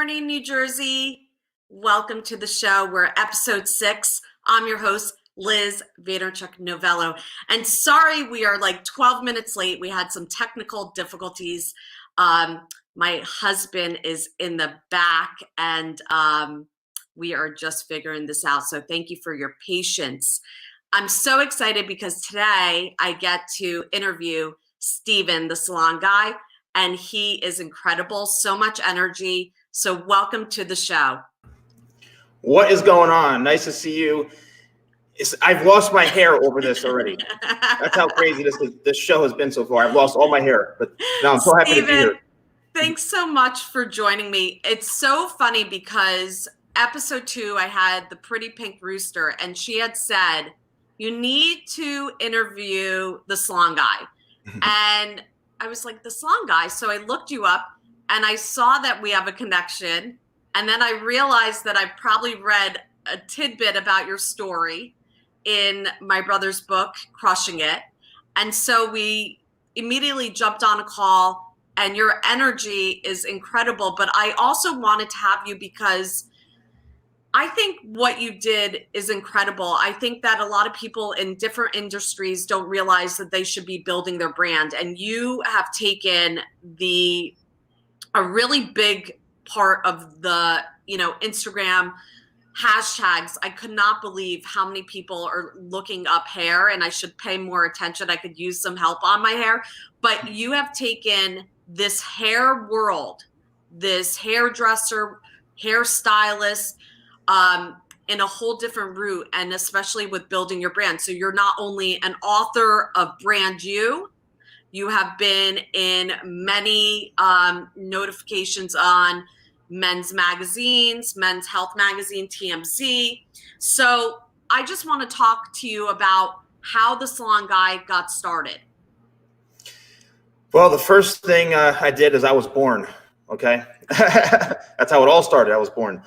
morning, New Jersey. Welcome to the show. We're episode 6. I'm your host, Liz Vaynerchuk Novello. And sorry, we are like 12 minutes late. We had some technical difficulties. My husband is in the back and we are just figuring this out. So thank you for your patience. I'm so excited because today I get to interview Steven, the salon guy, and he is incredible. So much energy. So welcome to the show. What is going on? Nice to see you. I've lost my hair over this already. That's how crazy this show has been so far. I've lost all my hair, but no, I'm so happy to be here. Thanks so much for joining me. It's so funny because episode 2, I had the pretty pink rooster, and she had said, you need to interview the salon guy. And I was like, the salon guy? So I looked you up and I saw that we have a connection. And then I realized that I probably read a tidbit about your story in my brother's book, Crushing It. And so we immediately jumped on a call, and your energy is incredible. But I also wanted to have you because I think what you did is incredible. I think that a lot of people in different industries don't realize that they should be building their brand. And you have taken a really big part of the, Instagram hashtags. I could not believe how many people are looking up hair, and I should pay more attention. I could use some help on my hair. But you have taken this hair world, this hairdresser, hairstylist, in a whole different route, and especially with building your brand. So you're not only an author of Brand You have been in many notifications on men's magazines, Men's Health Magazine, TMZ. So I just want to talk to you about how the Salon Guy got started. Well, the first thing I did is I was born, okay? That's how it all started. I was born.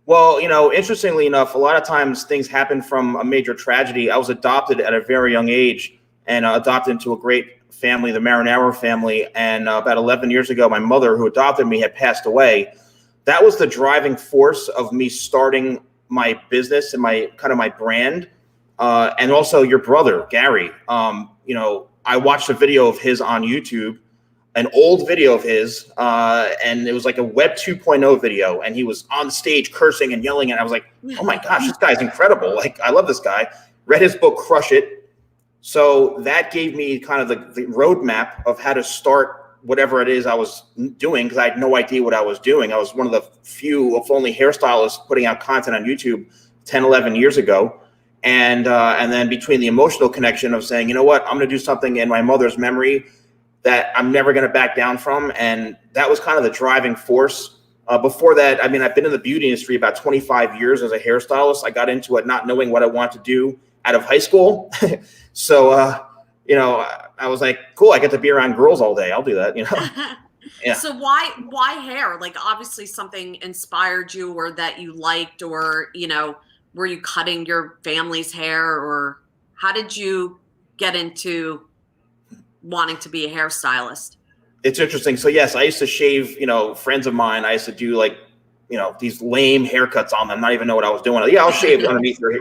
Well, interestingly enough, a lot of times things happen from a major tragedy. I was adopted at a very young age and adopted into a great family, the Marinaro family. And about 11 years ago, my mother, who adopted me, had passed away. That was the driving force of me starting my business and my brand. And also your brother, Gary. I watched a video of his on YouTube, an old video of his, and it was like a Web 2.0 video, and he was on stage cursing and yelling, and I was like, oh my gosh, this guy's incredible. Like, I love this guy. Read his book, Crush It. So that gave me kind of the roadmap of how to start whatever it is I was doing, because I had no idea what I was doing. I was one of the few, if only, hairstylists putting out content on YouTube 10, 11 years ago. And then between the emotional connection of saying, you know what, I'm going to do something in my mother's memory that I'm never going to back down from. And that was kind of the driving force. Before that, I've been in the beauty industry about 25 years as a hairstylist. I got into it not knowing what I wanted to do out of high school. So, I was like, cool, I get to be around girls all day. I'll do that, Yeah. So why hair? Like, obviously something inspired you, or that you liked, or, were you cutting your family's hair, or how did you get into wanting to be a hairstylist? It's interesting. So yes, I used to shave, friends of mine. I used to do these lame haircuts on them, not even know what I was doing. Yeah, I'll shave underneath your,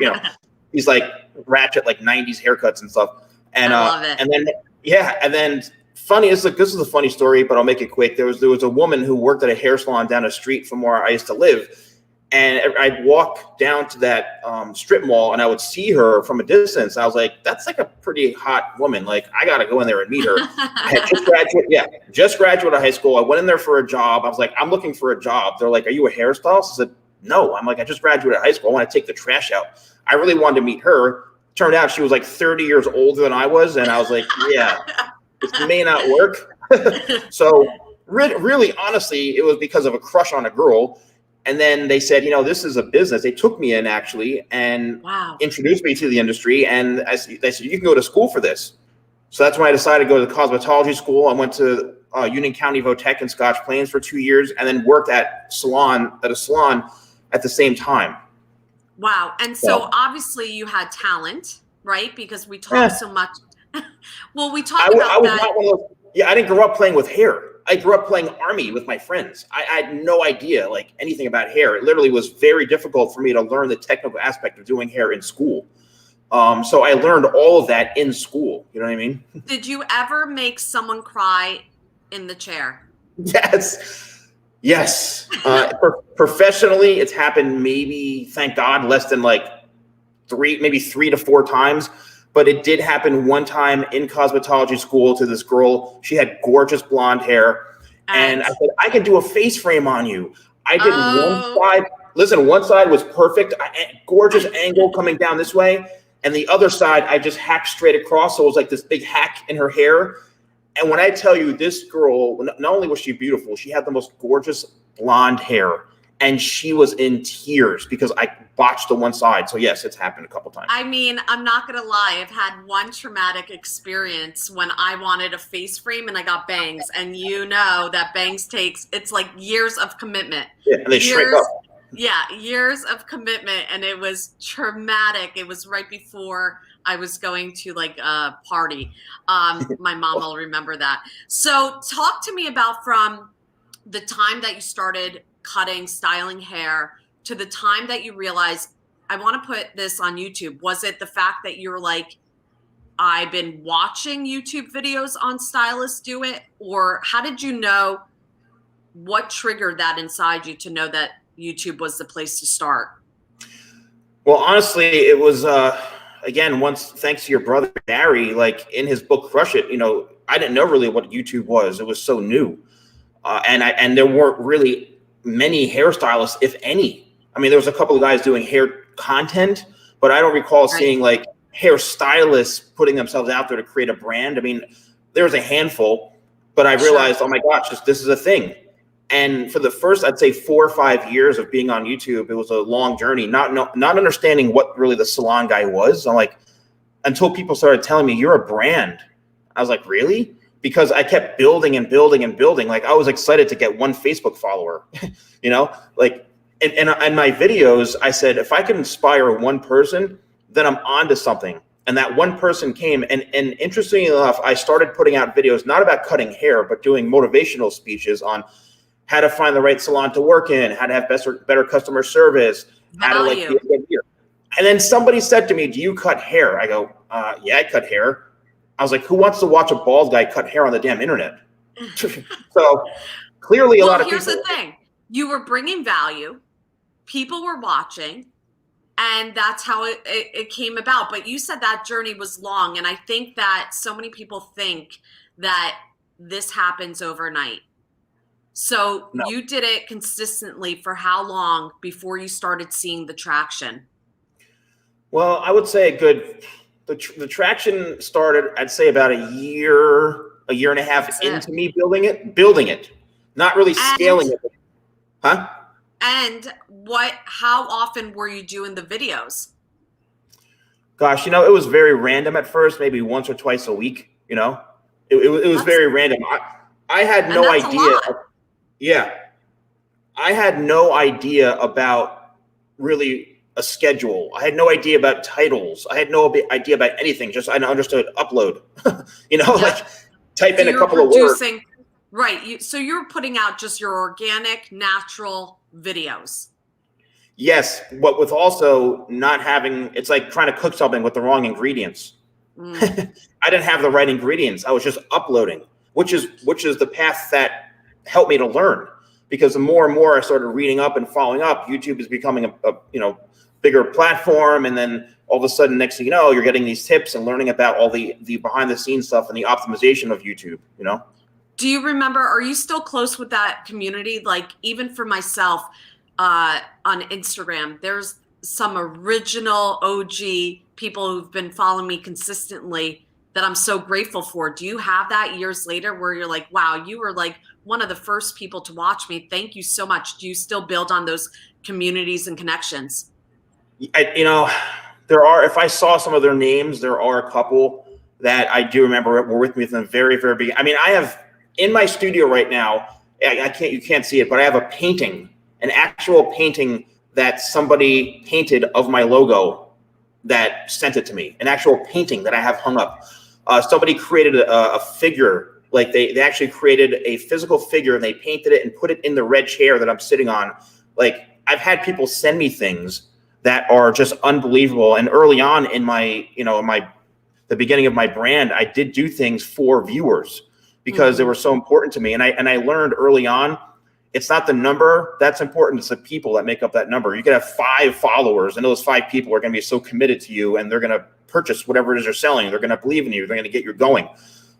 these like ratchet, like 90s haircuts and stuff. And I love it. And then funny, this is a funny story, but I'll make it quick. There was a woman who worked at a hair salon down the street from where I used to live. And I'd walk down to that strip mall, and I would see her from a distance. I was like, that's like a pretty hot woman. Like, I got to go in there and meet her. I had just graduated high school. I went in there for a job. I was like, I'm looking for a job. They're like, are you a hairstylist? I said, no. I'm like, I just graduated high school. I want to take the trash out. I really wanted to meet her. Turned out she was like 30 years older than I was. And I was like, yeah, this may not work. So really, honestly, it was because of a crush on a girl. And then they said, this is a business. They took me in actually and introduced me to the industry. And they said, you can go to school for this. So that's when I decided to go to cosmetology school. I went to Union County Votech in Scotch Plains for 2 years, and then worked at a salon at the same time. Wow. And so obviously you had talent, right? Because we talk so much. Well, we talk about that. Not one of those, I didn't grow up playing with hair. I grew up playing Army with my friends. I had no idea like anything about hair. It literally was very difficult for me to learn the technical aspect of doing hair in school. So I learned all of that in school. You know what I mean? Did you ever make someone cry in the chair? Yes. Yes. Professionally, it's happened maybe, thank God, less than like maybe 3 to 4 times. But it did happen one time in cosmetology school to this girl. She had gorgeous blonde hair. And I said, I can do a face frame on you. I did one side. Listen, one side was perfect. Gorgeous angle coming down this way. And the other side, I just hacked straight across. So it was like this big hack in her hair. And when I tell you, this girl, not only was she beautiful, she had the most gorgeous blonde hair. And she was in tears because I botched the one side. So yes, it's happened a couple times. I mean, I'm not going to lie. I've had one traumatic experience when I wanted a face frame and I got bangs. And you know that bangs it's like years of commitment. Yeah, and they shrink up. Yeah, years of commitment. And it was traumatic. It was right before I was going to like a party. My mom will remember that. So talk to me about from the time that you started cutting, styling hair to the time that you realized, I want to put this on YouTube. Was it the fact that you were like, I've been watching YouTube videos on stylists do it? Or how did you know, what triggered that inside you to know that YouTube was the place to start? Well, honestly, it was, again, once thanks to your brother, Gary, like in his book, Crush It, you know, I didn't know really what YouTube was. It was so new. And there weren't really many hairstylists, if any. I mean, there was a couple of guys doing hair content, but I don't recall seeing like hairstylists putting themselves out there to create a brand. I mean, there was a handful, but I realized, oh my gosh, this is a thing. And for the first, I'd say 4 or 5 years of being on YouTube, it was a long journey, not understanding what really the salon guy was. I'm like, until people started telling me, you're a brand. I was like, really? Because I kept building and building and building. Like I was excited to get one Facebook follower, you know, like, and my videos, I said, if I can inspire one person, then I'm onto something. And that one person came. And interestingly enough, I started putting out videos, not about cutting hair, but doing motivational speeches on how to find the right salon to work in, how to have better customer service, how to like be a good year. And then somebody said to me, do you cut hair? I go, yeah, I cut hair. I was like, who wants to watch a bald guy cut hair on the damn internet? So clearly a lot of people. Here's the thing. You were bringing value. People were watching. And that's how it came about. But you said that journey was long. And I think that so many people think that this happens overnight. So you did it consistently for how long before you started seeing the traction? Well, I would say the traction started, I'd say about a year and a half into me building it, not really scaling it. Huh? And how often were you doing the videos? Gosh, you know, it was very random at first, maybe once or twice a week, you know, it was very random. I had no idea. Yeah. I had no idea about really a schedule. I had no idea about titles. I had no idea about anything. Just I understood upload, you know, like type in a couple of words. Right. So you're putting out just your organic, natural videos. Yes. But with also not having, it's like trying to cook something with the wrong ingredients. I didn't have the right ingredients. I was just uploading, which is the path that helped me to learn, because the more and more I started reading up and following up, YouTube is becoming a bigger platform. And then all of a sudden, next thing you know, you're getting these tips and learning about all the behind the scenes stuff and the optimization of YouTube, you know? Do you remember, are you still close with that community? Like even for myself on Instagram, there's some original OG people who've been following me consistently that I'm so grateful for. Do you have that years later where you're like, wow, you were like one of the first people to watch me. Thank you so much. Do you still build on those communities and connections? You know, there are, if I saw some of their names, there are a couple that I do remember were with me from the very, very beginning. I mean, I have in my studio right now, you can't see it, but I have a painting, an actual painting that somebody painted of my logo that sent it to me, an actual painting that I have hung up. Somebody created a figure Like they actually created a physical figure and they painted it and put it in the red chair that I'm sitting on. Like I've had people send me things that are just unbelievable. And early on in my, the beginning of my brand, I did do things for viewers because they were so important to me. And I learned early on, it's not the number that's important. It's the people that make up that number. You could have 5 followers and those 5 people are going to be so committed to you and they're going to purchase whatever it is you're selling. They're going to believe in you. They're going to get you going.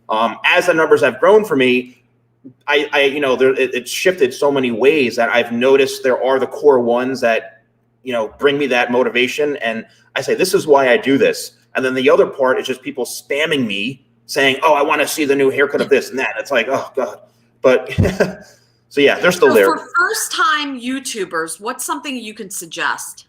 As the numbers have grown for me, it's shifted so many ways that I've noticed there are the core ones that, bring me that motivation. And I say, this is why I do this. And then the other part is just people spamming me saying, oh, I want to see the new haircut of this and that. It's like, oh God. But so yeah, they're still there. For first time YouTubers, what's something you can suggest?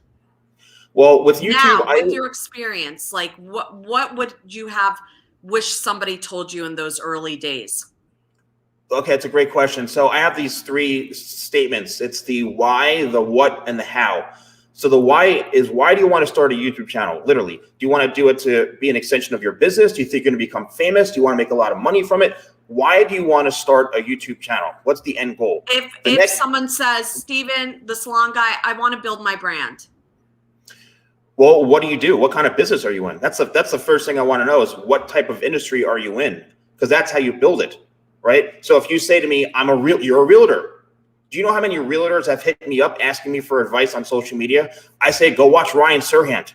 Well, with YouTube, with your experience, like what would you have wish somebody told you in those early days? Okay, it's a great question. So I have these 3 statements. It's the why, the what, and the how. So the why is, why do you want to start a YouTube channel? Literally, do you want to do it to be an extension of your business? Do you think you're going to become famous? Do you want to make a lot of money from it? Why do you want to start a YouTube channel? What's the end goal? If someone says, Steven, the salon guy, I want to build my brand. Well, what do you do? What kind of business are you in? That's the first thing I want to know is what type of industry are you in? Because that's how you build it, right? So if you say to me, you're a realtor. Do you know how many realtors have hit me up asking me for advice on social media? I say, go watch Ryan Serhant.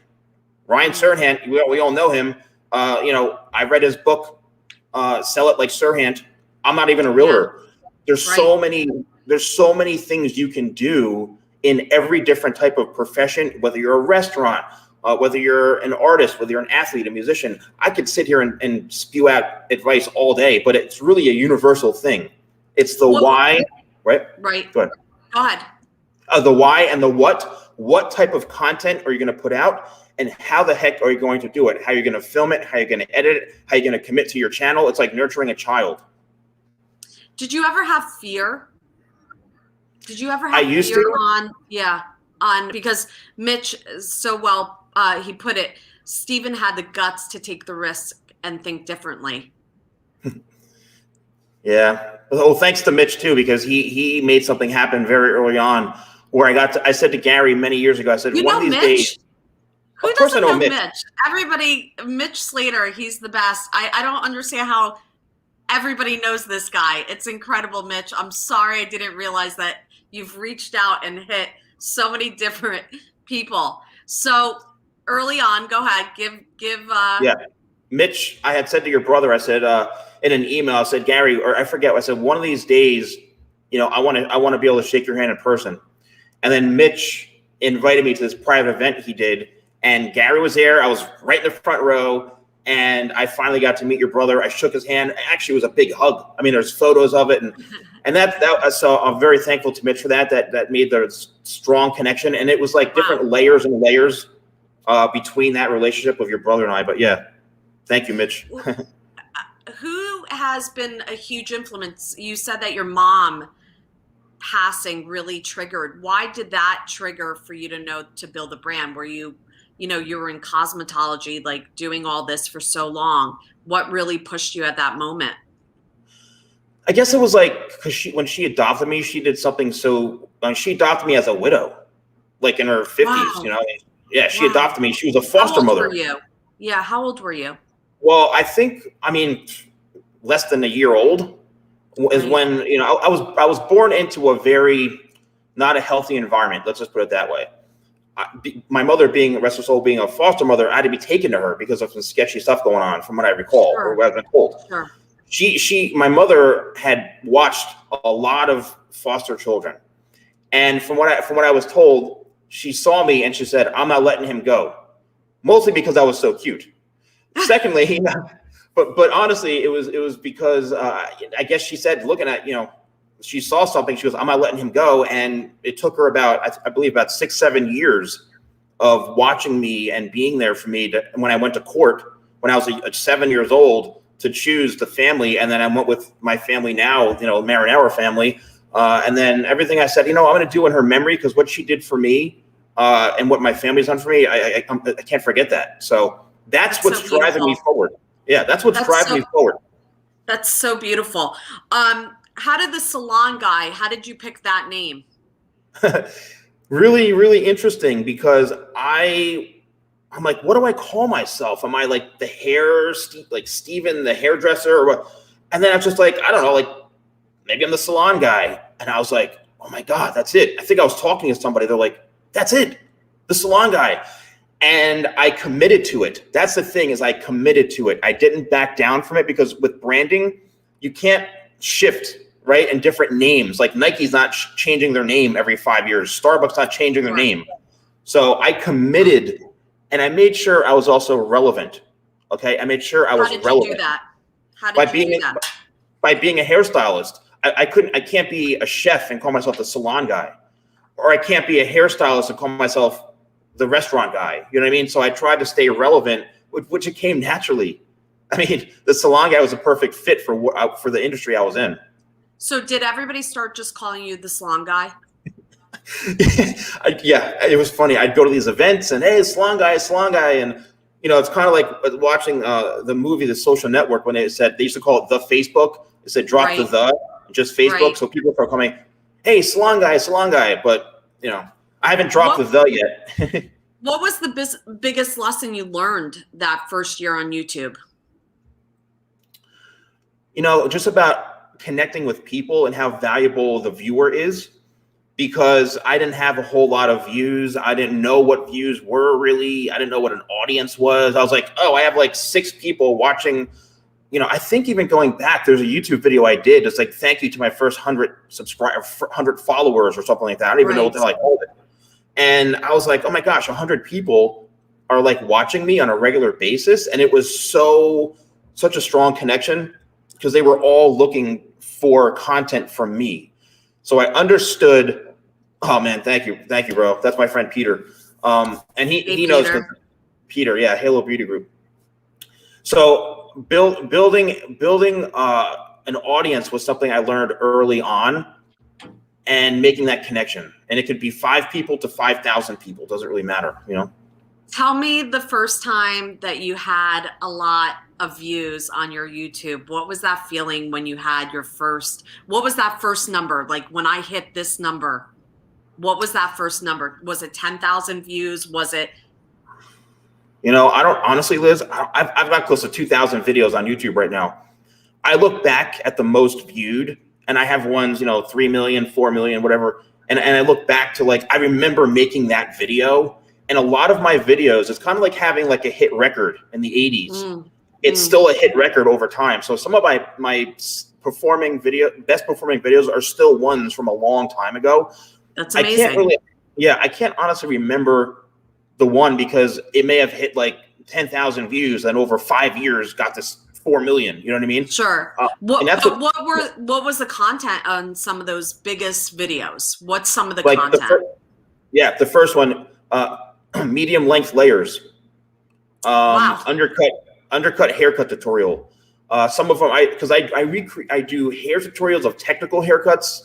Ryan Serhant, we all know him. I read his book, Sell It Like Serhant. I'm not even a realtor. Yeah. There's so many things you can do in every different type of profession, whether you're a restaurant, whether you're an artist, whether you're an athlete, a musician. I could sit here and spew out advice all day, but it's really a universal thing. It's the why, right? Right. Go ahead. The why and the what. What type of content are you going to put out? And how the heck are you going to do it? How are you going to film it? How are you going to edit it? How are you going to commit to your channel? It's like nurturing a child. Did you ever have fear? Did you ever have because Mitch so well, he put it, Steven had the guts to take the risk and think differently. Yeah. Well, thanks to Mitch too, because he made something happen very early on where I said to Gary many years ago, I said, one of these days. Who doesn't know Mitch? Everybody, Mitch Slater, he's the best. I don't understand how everybody knows this guy. It's incredible, Mitch. I'm sorry I didn't realize that you've reached out and hit so many different people. So early on, go ahead, give. Yeah, Mitch, I had said to your brother, I said in an email, I said, Gary, or I forget, I said, one of these days, I want to be able to shake your hand in person. And then Mitch invited me to this private event he did, and Gary was there. I was right in the front row, and I finally got to meet your brother. I shook his hand. Actually, it was a big hug. I mean, there's photos of it, and so I'm very thankful to Mitch for that. That made the strong connection, and it was like different layers and layers between that relationship with your brother and I. But yeah, thank you, Mitch. Who has been a huge influence? You said that your mom passing really triggered. Why did that trigger for you to know to build a brand? Were you were in cosmetology, like doing all this for so long? What really pushed you at that moment? I guess it was like, because when she adopted me, she did something she adopted me as a widow, like in her 50s, Wow. Yeah, she adopted me. She was a foster mother. How old were you? Yeah, how old were you? Well, I mean, less than a year old is when, I was born into a very not a healthy environment. Let's just put it that way. My mother being a foster mother, I had to be taken to her because of some sketchy stuff going on, from what I recall, or what I've been told. Sure. My mother had watched a lot of foster children, and from what I was told, she saw me and she said, "I'm not letting him go," mostly because I was so cute. Secondly, but honestly, it was because I guess she said, looking at she saw something. She goes, "I'm not letting him go," and it took her I believe about 6-7 years of watching me and being there for me when I went to court when I was 7 years old to choose the family, and then I went with my family now, Marinaro family, and then everything I said, I'm going to do in her memory, because what she did for me and what my family's done for me, I can't forget that. So that's what's driving me forward. Yeah, that's what's driving me forward. That's so beautiful. How did the salon guy, how did you pick that name? Really, really interesting because I'm like, what do I call myself? Am I like the like Steven the hairdresser or what? And then I was just like, I don't know, like maybe I'm the salon guy. And I was like, oh my God, that's it. I think I was talking to somebody. They're like, that's it, the salon guy. And I committed to it. That's the thing, is I committed to it. I didn't back down from it, because with branding, you can't shift, right? And different names, like Nike's not changing their name every 5 years. Starbucks not changing their name. So I committed, and I made sure I was also relevant. Okay, I made sure I was relevant. How did you do that? How did you do that? By being a hairstylist. I can't be a chef and call myself the salon guy, or I can't be a hairstylist and call myself the restaurant guy. You know what I mean? So I tried to stay relevant, which it came naturally. I mean, the salon guy was a perfect fit for the industry I was in. So did everybody start just calling you the salon guy? Yeah, it was funny. I'd go to these events and, hey, salon guy, and it's kind of like watching the movie The Social Network, when they used to call it the Facebook. It said drop Right. just Facebook. Right. So people start coming, hey, salon guy. But I haven't dropped the yet. What was the biggest lesson you learned that first year on YouTube? Just about connecting with people and how valuable the viewer is. Because I didn't have a whole lot of views. I didn't know what views were really. I didn't know what an audience was. I was like, oh, I have like 6 people watching. I think even going back, there's a YouTube video I did. It's like, thank you to my first 100 subscribers, 100 followers or something like that. I don't even know what the hell I called it. And I was like, oh my gosh, 100 people are like watching me on a regular basis. And it was such a strong connection, because they were all looking for content from me. So I understood. Oh man, thank you, bro. That's my friend Peter, and he knows Peter. Yeah, Halo Beauty Group. So building an audience was something I learned early on, and making that connection. And it could be 5 people to 5,000 people. Doesn't really matter, Tell me the first time that you had a lot of views on your YouTube. What was that feeling when you had what was that first number? Like, when I hit this number, what was that first number? Was it 10,000 views? Was it? I don't honestly, Liz, I've got close to 2,000 videos on YouTube right now. I look back at the most viewed, and I have ones, 3 million, 4 million, whatever. And I look back to, like, I remember making that video. And a lot of my videos, it's kind of like having like a hit record in the 80s. It's still a hit record over time. So some of my best performing videos are still ones from a long time ago. That's amazing. I can't honestly remember the one, because it may have hit like 10,000 views and over 5 years got this 4 million. You know what I mean? Sure. What was the content on some of those biggest videos? What's some of the content? The first one, medium length layers, wow. undercut haircut tutorial. Some of them, I do hair tutorials of technical haircuts,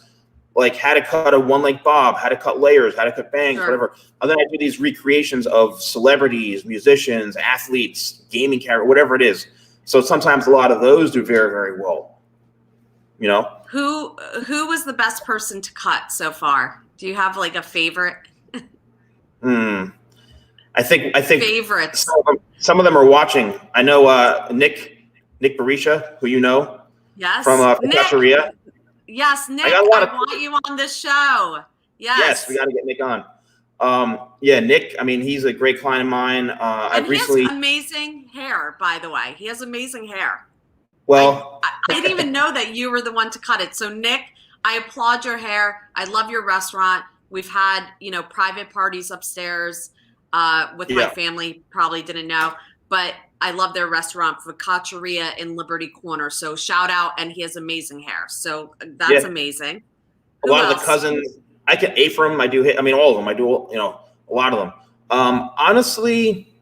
like how to cut a 1-length bob, how to cut layers, how to cut bangs, whatever. And then I do these recreations of celebrities, musicians, athletes, gaming character, whatever it is. So sometimes a lot of those do very, very well. Who was the best person to cut so far? Do you have like a favorite? I think favorites. Some of them are watching. I know Nick Barisha, who yes, from Kacheria. Yes, Nick. I want you on this show. Yes, we got to get Nick on. Nick. I mean, he's a great client of mine. And he has amazing hair, by the way. He has amazing hair. Well, I didn't even know that you were the one to cut it. So, Nick, I applaud your hair. I love your restaurant. We've had, private parties upstairs with my family. Probably didn't know, but I love their restaurant, Focacceria in Liberty Corner. So shout out, and he has amazing hair. So that's amazing. A lot of the cousins, I can Ephraim. I do. I mean, all of them. I do. A lot of them. Honestly,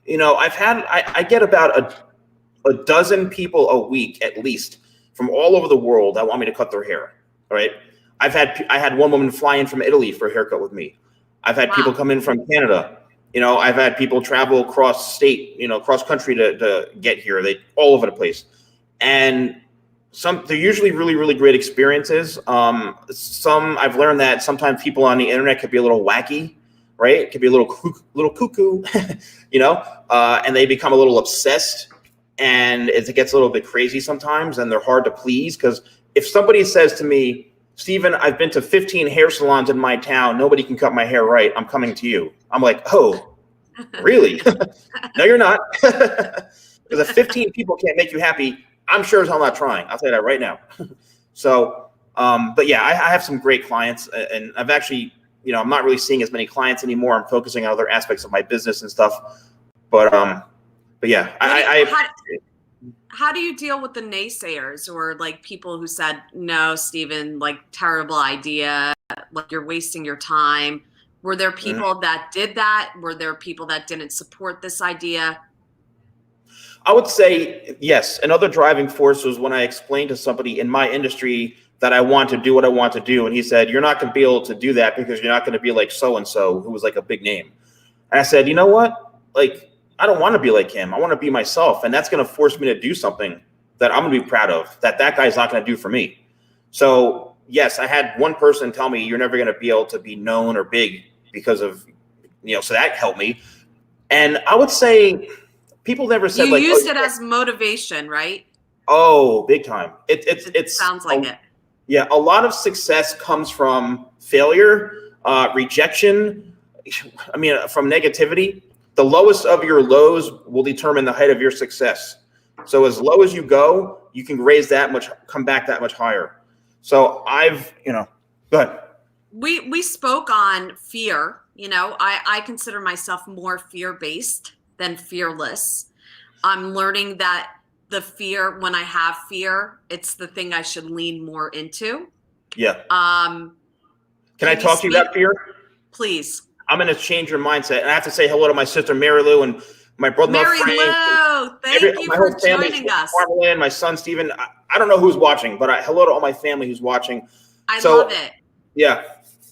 I get about a dozen people a week at least from all over the world that want me to cut their hair. All right. I had one woman fly in from Italy for a haircut with me. I've had people come in from Canada. I've had people travel across state, cross country to get here. They all over the place. And they're usually really, really great experiences. Some I've learned that sometimes people on the internet could be a little wacky, right? It could be a little cuckoo, and they become a little obsessed, and it gets a little bit crazy sometimes, and they're hard to please. Because if somebody says to me, Steven, I've been to 15 hair salons in my town, nobody can cut my hair right, I'm coming to you. I'm like, oh, really? No, you're not. Because if 15 people can't make you happy, I'm sure as hell not trying. I'll tell you that right now. So, but yeah, I have some great clients, and I've actually, I'm not really seeing as many clients anymore. I'm focusing on other aspects of my business and stuff. But yeah, how do you deal with the naysayers or like people who said, no, Steven, like terrible idea, like you're wasting your time? Were there people that did that? Were there people that didn't support this idea? I would say yes. Another driving force was when I explained to somebody in my industry that I want to do what I want to do. And he said, you're not going to be able to do that because you're not going to be like so-and-so who was like a big name. And I said, you know what? Like, I don't want to be like him. I want to be myself. And that's going to force me to do something that I'm going to be proud of, that guy's not going to do for me. So yes, I had one person tell me you're never going to be able to be known or big because of, so that helped me. And I would say people never said you used it as motivation, right? Oh, big time. It sounds like it. Yeah. A lot of success comes from failure, rejection. I mean, from negativity. The lowest of your lows will determine the height of your success. So as low as you go, you can raise that much, come back that much higher. So go ahead. We spoke on fear. I consider myself more fear-based than fearless. I'm learning that the fear, when I have fear, it's the thing I should lean more into. Yeah. Can I talk to you about fear? Please. I'm going to change your mindset. And I have to say hello to my sister, Mary Lou, and my brother-in-law, Frank. Mary Lou, thank you for joining us. Marmalade, my son, Steven. I don't know who's watching, but hello to all my family who's watching. I love it. Yeah.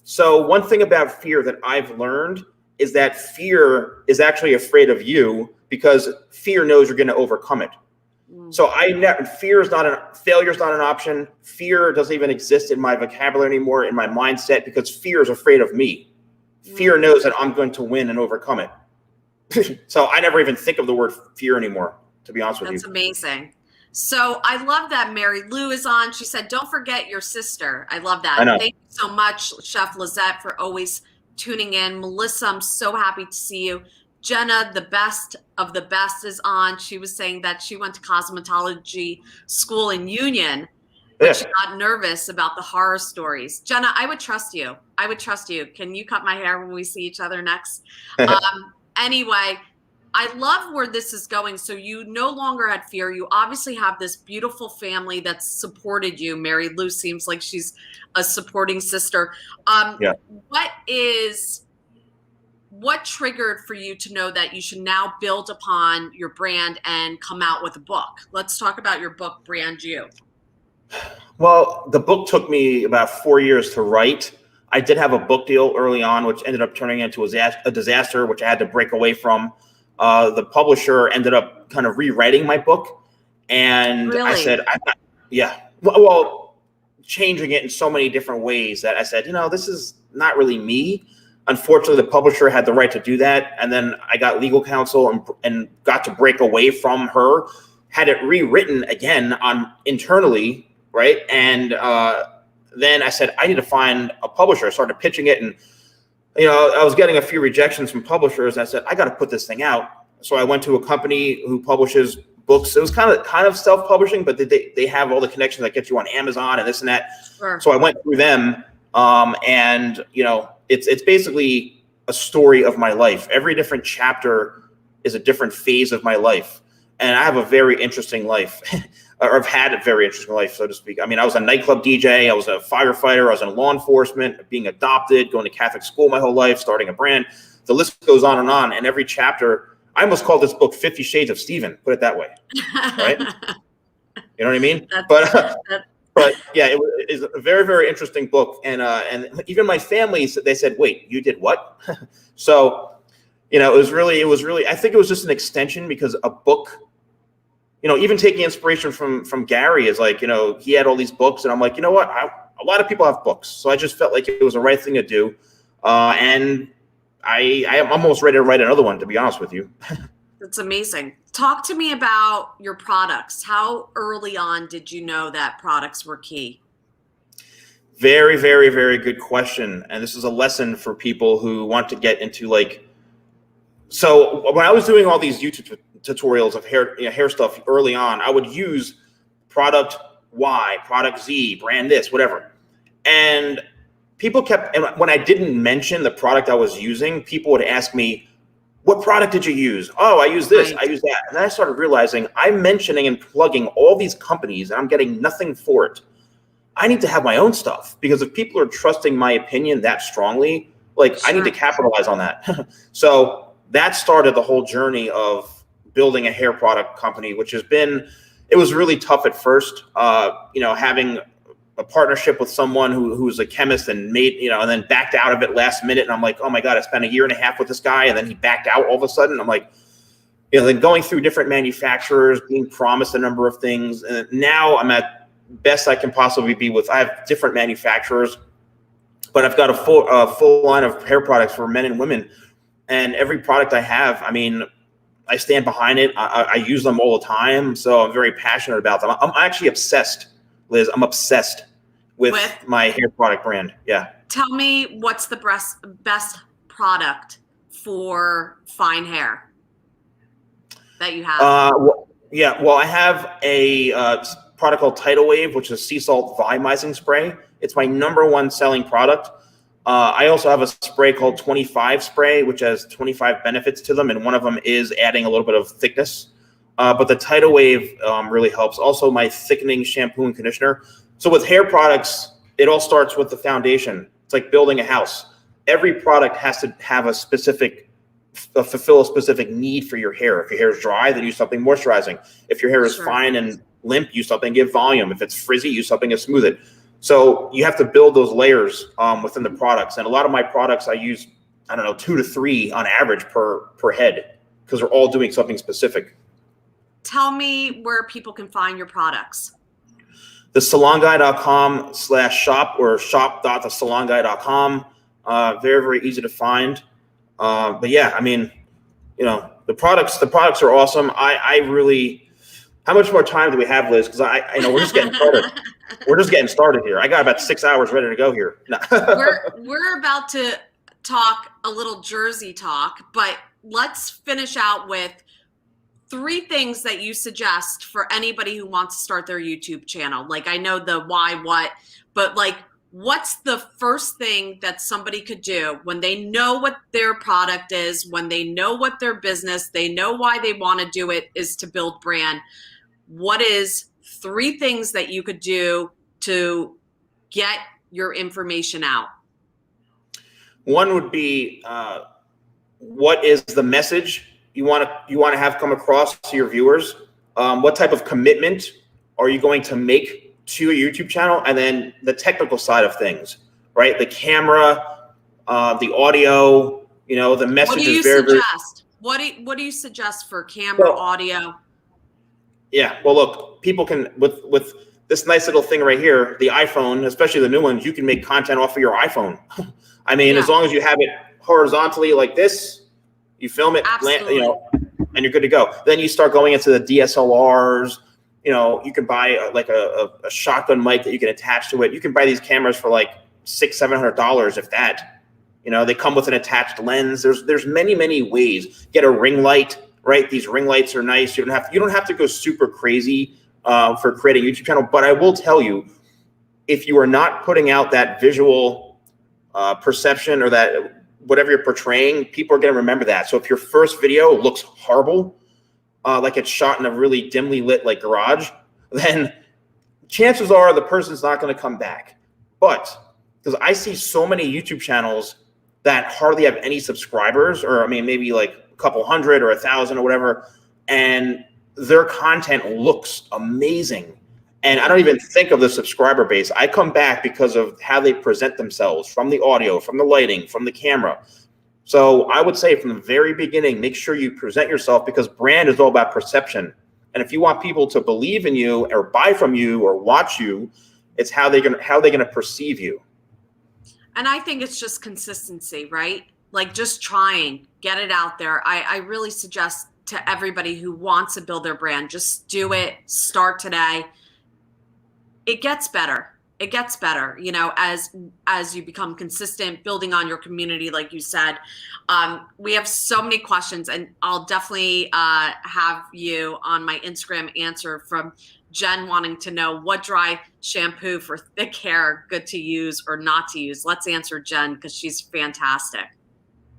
So one thing about fear that I've learned is that fear is actually afraid of you because fear knows you're going to overcome it. So failure is not an option. Fear doesn't even exist in my vocabulary anymore, in my mindset, because fear is afraid of me. Fear knows that I'm going to win and overcome it. So I never even think of the word fear anymore, to be honest with you. That's amazing. So I love that Mary Lou is on. She said, don't forget your sister. I love that. I know. Thank you so much, Chef Lizette, for always tuning in. Melissa, I'm so happy to see you. Jenna, the best of the best, is on. She was saying that she went to cosmetology school in Union, but she got nervous about the horror stories. Jenna, I would trust you. Can you cut my hair when we see each other next? Anyway, I love where this is going. So you no longer had fear. You obviously have this beautiful family that's supported you. Mary Lou seems like she's a supporting sister. What triggered for you to know that you should now build upon your brand and come out with a book? Let's talk about your book, Brand You. Well, the book took me about 4 years to write. I did have a book deal early on, which ended up turning into a disaster, which I had to break away from. The publisher ended up kind of rewriting my book. And really? I said, well, changing it in so many different ways that I said, this is not really me. Unfortunately, the publisher had the right to do that. And then I got legal counsel and got to break away from her, had it rewritten again internally, right? And then I said, I need to find a publisher. I started pitching it, and I was getting a few rejections from publishers. I said, I got to put this thing out. So I went to a company who publishes books. It was kind of self-publishing, but they have all the connections that get you on Amazon and this and that. Sure. So I went through them, and it's basically a story of my life. Every different chapter is a different phase of my life, and I have a very interesting life. Or I've had a very interesting life, so to speak. I mean, I was a nightclub DJ. I was a firefighter. I was in law enforcement, being adopted, going to Catholic school my whole life, starting a brand. The list goes on. And every chapter, I almost called this book 50 Shades of Steven, put it that way. Right? You know what I mean? But yeah, it is a very, very interesting book. And even my family, they said, wait, you did what? So, it was really, I think it was just an extension, because a book even taking inspiration from Gary is like, he had all these books, and I'm like, you know what? A lot of people have books, so I just felt like it was the right thing to do, and I'm almost ready to write another one, to be honest with you. That's amazing. Talk to me about your products. How early on did you know that products were key? Very, very, very good question. And this is a lesson for people who want to get into so when I was doing all these YouTube tutorials of hair stuff early on, I would use product Y, product Z, brand this, whatever. And and when I didn't mention the product I was using, people would ask me, what product did you use? Oh, I use this, I use that. And then I started realizing I'm mentioning and plugging all these companies and I'm getting nothing for it. I need to have my own stuff, because if people are trusting my opinion that strongly, sure, I need to capitalize on that. So that started the whole journey of building a hair product company, which it was really tough at first, having a partnership with someone who's a chemist and and then backed out of it last minute. And I'm like, oh my God, I spent 1.5 years with this guy. And then he backed out all of a sudden. I'm like, then going through different manufacturers, being promised a number of things. And now I'm at best I can possibly be with. I have different manufacturers, but I've got a full line of hair products for men and women. And every product I have, I stand behind it. I use them all the time. So I'm very passionate about them. I'm actually obsessed, Liz. I'm obsessed with my hair product brand. Yeah. Tell me, what's the best product for fine hair that you have? Well, I have a product called Tidal Wave, which is sea salt volumizing spray. It's my #1 selling product. I also have a spray called 25 spray, which has 25 benefits to them, and one of them is adding a little bit of thickness. But the Tidal Wave really helps. Also, my thickening shampoo and conditioner. So with hair products, it all starts with the foundation. It's like building a house. Every product has to have fulfill a specific need for your hair. If your hair is dry, then use something moisturizing. If your hair is fine and limp, use something to give volume. If it's frizzy, use something to smooth it. So you have to build those layers within the products. And a lot of my products, I use, 2 to 3 on average per head, because they're all doing something specific. Tell me where people can find your products. TheSalonGuy.com/shop or shop.thesalonguy.com. Very, very easy to find. But yeah, the products are awesome. How much more time do we have, Liz? Because we're just getting started. We're just getting started here. I got about 6 hours ready to go here. No. We're about to talk a little Jersey talk, but let's finish out with 3 things that you suggest for anybody who wants to start their YouTube channel. I know the why, what, but what's the first thing that somebody could do when they know what their product is, when they know what their business, they know why they want to do it is to build brand? What is 3 things that you could do to get your information out? One would be, what is the message you want to have come across to your viewers? What type of commitment are you going to make to a YouTube channel? And then the technical side of things, right? The camera, the audio, the message is very, suggest? What do you suggest for camera, audio? Yeah, well, look, people can, with this nice little thing right here, the iPhone, especially the new ones, you can make content off of your iPhone. As long as you have it horizontally like this, you film it, and you're good to go. Then you start going into the DSLRs. You can buy a shotgun mic that you can attach to it. You can buy these cameras for $600-700, if that. They come with an attached lens. There's many ways. Get a ring light. Right, these ring lights are nice. You don't have to go super crazy for creating a YouTube channel. But I will tell you, if you are not putting out that visual perception or that whatever you're portraying, people are going to remember that. So if your first video looks horrible, like it's shot in a really dimly lit garage, then chances are the person's not going to come back. But because I see so many YouTube channels that hardly have any subscribers, or maybe a couple hundred or 1,000 or whatever, and their content looks amazing. And I don't even think of the subscriber base. I come back because of how they present themselves, from the audio, from the lighting, from the camera. So I would say from the very beginning, make sure you present yourself, because brand is all about perception. And if you want people to believe in you or buy from you or watch you, it's how they're gonna perceive you. And I think it's just consistency, right? Like just trying, get it out there. I really suggest to everybody who wants to build their brand, just do it, start today. It gets better. It gets better, you know, as you become consistent, building on your community, like you said. We have so many questions, and I'll definitely have you on my Instagram answer from Jen wanting to know what dry shampoo for thick hair good to use or not to use. Let's answer Jen because she's fantastic.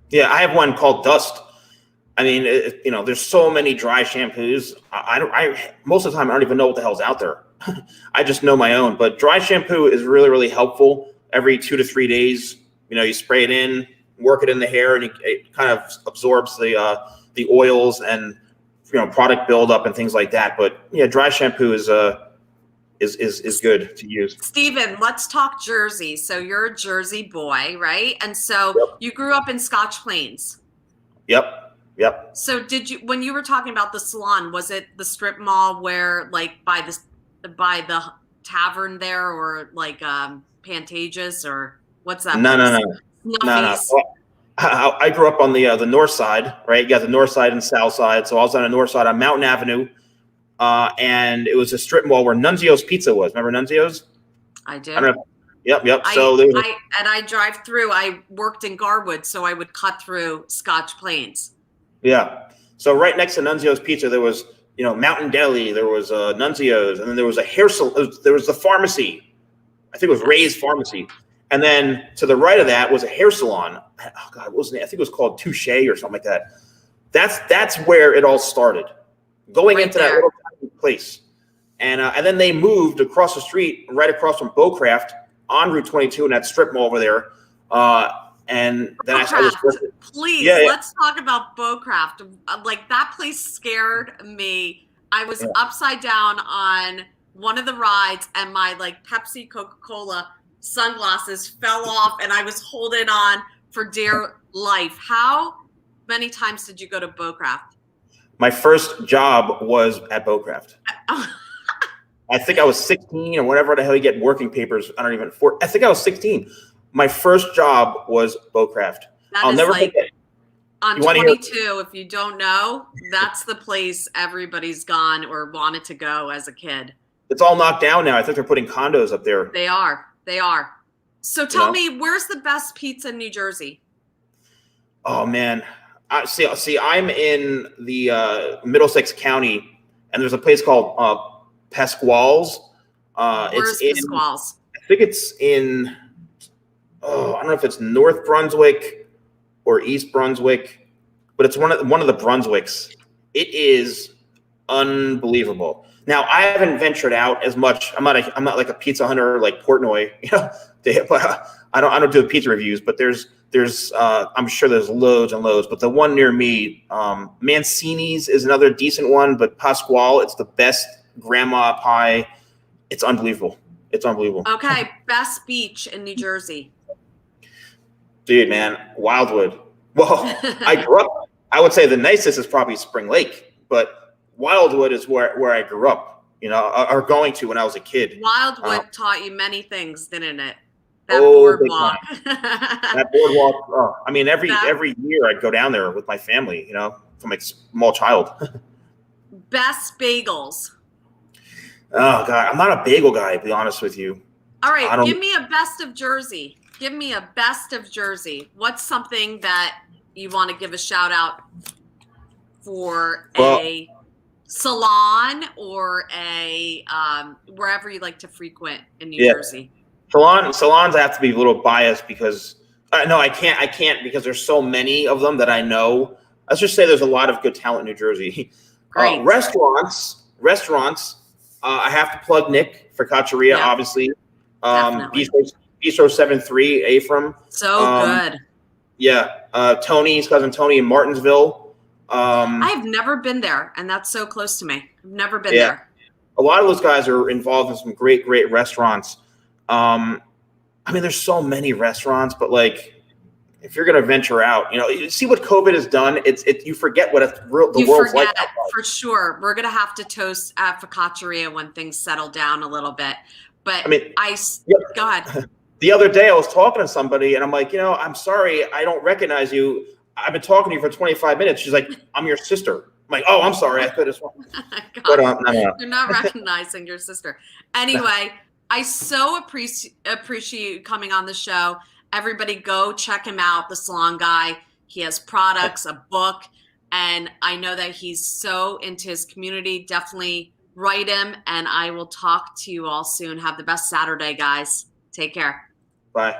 Yeah, I have one called Dust. I mean, you know, there's so many dry shampoos. Most of the time I don't even know what the hell's out there. I just know my own. But dry shampoo is really, really helpful. Every 2 to 3 days, you know, you spray it in, work it in the hair, and it kind of absorbs the oils and, you know, product buildup and things like that. But yeah, dry shampoo is good to use. Steven, let's talk Jersey. So you're a Jersey boy, right? And so Yep. you grew up in Scotch Plains. Yep. So when you were talking about the salon, was it the strip mall where like by the tavern there, or like Pantages, or what's that No. place? I grew up on the north side, right? You got the north side and south side. So I was on the north side on Mountain Avenue. And it was a strip mall where Nunzio's Pizza was. Remember Nunzio's? I do. I don't know. Yep. So there was I drive through. I worked in Garwood, so I would cut through Scotch Plains. Yeah. So right next to Nunzio's Pizza, there was, you know, Mountain Deli. There was Nunzio's, and then there was a hair salon. There was the pharmacy. I think it was Ray's Pharmacy. And then to the right of that was a hair salon. Oh God, what was the name? I think it was called Touche or something like that. That's where it all started. Going Right into there. that little place. And then they moved across the street, right across from Beaucraft on Route 22 in that strip mall over there. And then I was working. Please, Yeah. let's talk about Beaucraft. Like that place scared me. I was upside down on one of the rides, and my like Pepsi Coca-Cola sunglasses fell off, and I was holding on for dear life. How many times did you go to Beaucraft? My first job was at Beaucraft. I think I was 16 or whatever the hell you get working papers. I think I was 16. My first job was Beaucraft. I'll never forget. On 22, if you don't know, that's the place everybody's gone or wanted to go as a kid. It's all knocked down now. I think they're putting condos up there. They are. So tell me, where's the best pizza in New Jersey? Oh man. See, I'm in the Middlesex County, and there's a place called Pasquale's. Where's Pasquale's? I think it's in, I don't know if it's North Brunswick or East Brunswick, but it's one of the Brunswicks. It is unbelievable. Now, I haven't ventured out as much. I'm not like a pizza hunter like Portnoy, you know. But I don't do pizza reviews. But there's I'm sure there's loads and loads. But the one near me, Mancini's is another decent one. But Pasquale, it's the best grandma pie. It's unbelievable. Okay, best beach in New Jersey. Dude, man, Wildwood. Well, I would say the nicest is probably Spring Lake, but Wildwood is where I grew up, you know, or going to when I was a kid. Wildwood taught you many things, didn't it? That boardwalk. That boardwalk. I mean, every year I'd go down there with my family, you know, from a small child. Best bagels. Oh God, I'm not a bagel guy, to be honest with you. All right, give me a best of Jersey. What's something that you want to give a shout out for a salon or a wherever you like to frequent in New Jersey? Salons, I have to be a little biased because no, I can't because there's so many of them that I know. Let's just say there's a lot of good talent in New Jersey. Great. Restaurants. I have to plug Nick Focacceria, obviously. Bistro 73, Ephraim. So good. Yeah. Tony's cousin Tony in Martinsville. I've never been there, and that's so close to me. I've never been there. A lot of those guys are involved in some great restaurants. I mean, there's so many restaurants, but like, if you're going to venture out, you know, you see what COVID has done. You forget what the world's like outside. For sure. We're going to have to toast at Focacceria when things settle down a little bit. But I mean, go ahead. The other day I was talking to somebody and I'm like, you know, I'm sorry, I don't recognize you. I've been talking to you for 25 minutes. She's like, I'm your sister. I'm like, oh, I'm sorry. I could have sworn. But no. You're not recognizing your sister. Anyway, I so appreciate you coming on the show. Everybody go check him out, The Salon Guy. He has products, a book, and I know that he's so into his community. Definitely write him, and I will talk to you all soon. Have the best Saturday, guys. Take care. Bye.